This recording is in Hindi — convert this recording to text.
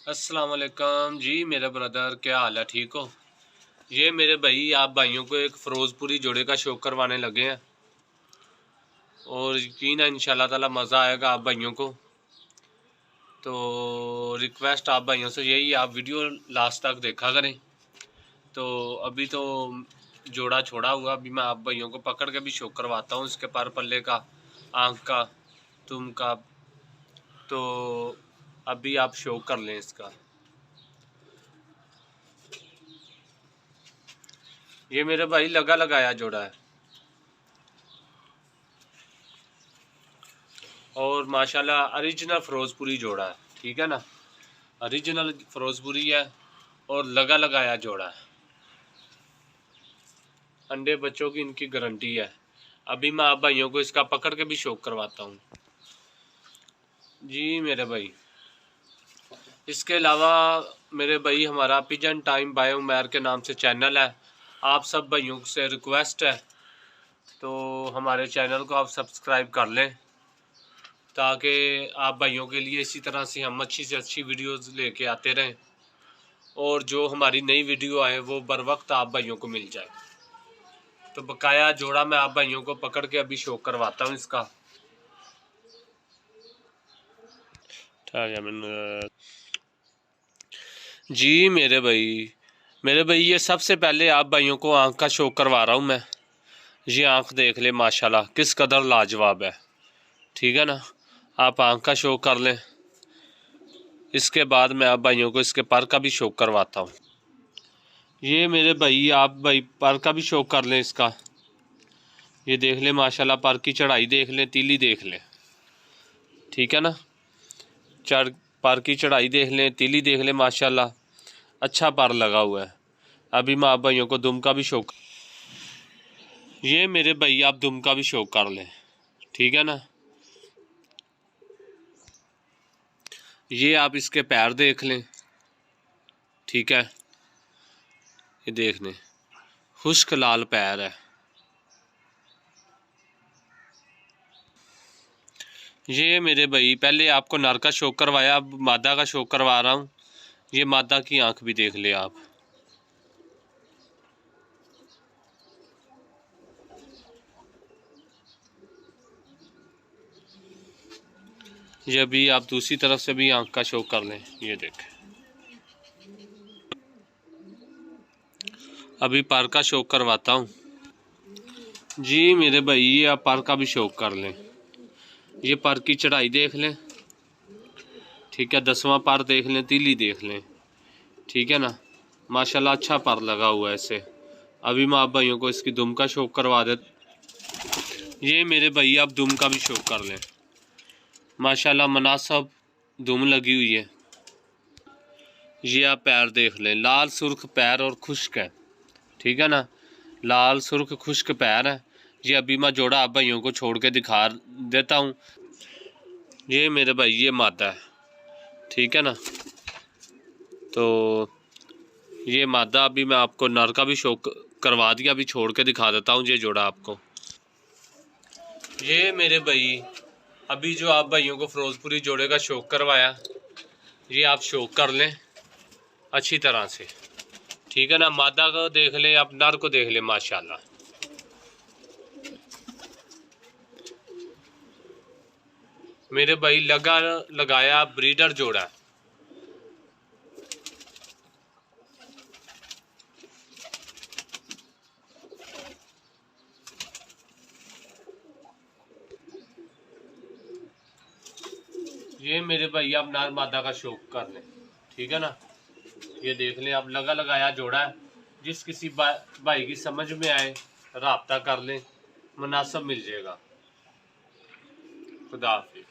अस्सलाम वालेकुम जी मेरे ब्रदर, क्या हाल है? ठीक हो? ये मेरे भाई, आप भाइयों को एक फ़िरोज़पुरी जोड़े का शौक करवाने लगे हैं और यकीन है इंशाल्लाह ताला मज़ा आएगा आप भाइयों को। तो रिक्वेस्ट आप भाइयों से यही, आप वीडियो लास्ट तक देखा करें। तो अभी तो जोड़ा छोड़ा हुआ, अभी मैं आप भाइयों को पकड़ के भी शौक करवाता हूँ, इसके पर पल्ले का, आँख का, तुम का। तो अभी आप शौक कर लें इसका। ये मेरे भाई लगा लगाया जोड़ा है और माशाल्लाह ओरिजिनल फ़िरोज़पुरी जोड़ा है, ठीक है ना। ओरिजिनल फ़िरोज़पुरी है और लगा लगाया जोड़ा है। अंडे बच्चों की इनकी गारंटी है। अभी मैं आप भाइयों को इसका पकड़ के भी शौक करवाता हूँ जी मेरे भाई। इसके अलावा मेरे भाई, हमारा पिजन टाइम बाय उमैर के नाम से चैनल है। आप सब भाइयों से रिक्वेस्ट है, तो हमारे चैनल को आप सब्सक्राइब कर लें, ताकि आप भाइयों के लिए इसी तरह से हम अच्छी से अच्छी वीडियोस लेके आते रहें और जो हमारी नई वीडियो आए वो बर वक्त आप भाइयों को मिल जाए। तो बकाया जोड़ा मैं आप भाइयों को पकड़ के अभी शो करवाता हूँ इसका। जी मेरे भाई ये सबसे पहले आप भाइयों को आँख का शो करवा रहा हूँ मैं। ये आँख देख ले माशाल्लाह किस कदर लाजवाब है, ठीक है ना। आप आँख का शो कर लें। इसके बाद मैं आप भाइयों को इसके पर का भी शो करवाता हूँ। ये मेरे भाई, आप भाई पर का भी शो कर लें इसका। ये देख ले माशाल्लाह, पर की चढ़ाई देख लें, तीली देख लें, ठीक है ना। पर की चढ़ाई देख लें, तीली देख लें, माशाल्लाह अच्छा पर लगा हुआ है। अभी मैं आप भाइयों को दुम का भी शौक, ये मेरे भाई आप दुम का भी शौक कर लें, ठीक है ना। ये आप इसके पैर देख लें, ठीक है। ये देख लें, खुश्क लाल पैर है। ये मेरे भाई पहले आपको नर का शौक करवाया, अब मादा का शौक करवा रहा हूँ। ये मादा की आंख भी देख ले आप। ये भी आप दूसरी तरफ से भी आंख का शौक कर लें। ये देखें, अभी पर का शौक करवाता हूँ जी मेरे भाई। ये आप पर का भी शौक कर लें। ये पर की चढ़ाई देख लें, ठीक है। 10वां पर देख लें, तीली देख लें, ठीक है ना। माशाल्लाह अच्छा पर लगा हुआ है इसे। अभी मैं आप भाइयों को इसकी दुम का शौक करवा दे। ये मेरे भाई आप दुम का भी शौक कर लें। माशाल्लाह मुनासिब दुम लगी हुई है। ये आप पैर देख लें, लाल सुर्ख पैर और खुश्क है, ठीक है ना। लाल सुर्ख खुश्क पैर है। ये अभी मैं जोड़ा आप भाइयों को छोड़ के दिखा देता हूँ। ये मेरे भाई ये मादा है, ठीक है ना। तो ये मादा, अभी मैं आपको नर का भी शौक करवा दिया, अभी छोड़ के दिखा देता हूँ ये जोड़ा आपको। ये मेरे भाई अभी जो आप भाइयों को फ़िरोज़पुरी जोड़े का शौक करवाया, ये आप शौक कर लें अच्छी तरह से, ठीक है ना। मादा को देख लें, आप नर को देख लें, माशाल्लाह। मेरे भाई लगा लगाया ब्रीडर जोड़ा है। ये मेरे भाई आप नर मादा का शौक कर लें, ठीक है ना। ये देख लें, आप लगा लगाया जोड़ा है। जिस किसी भाई की समझ में आए राब्ता कर लें, मुनासिब मिल जाएगा। खुदा हाफिज़।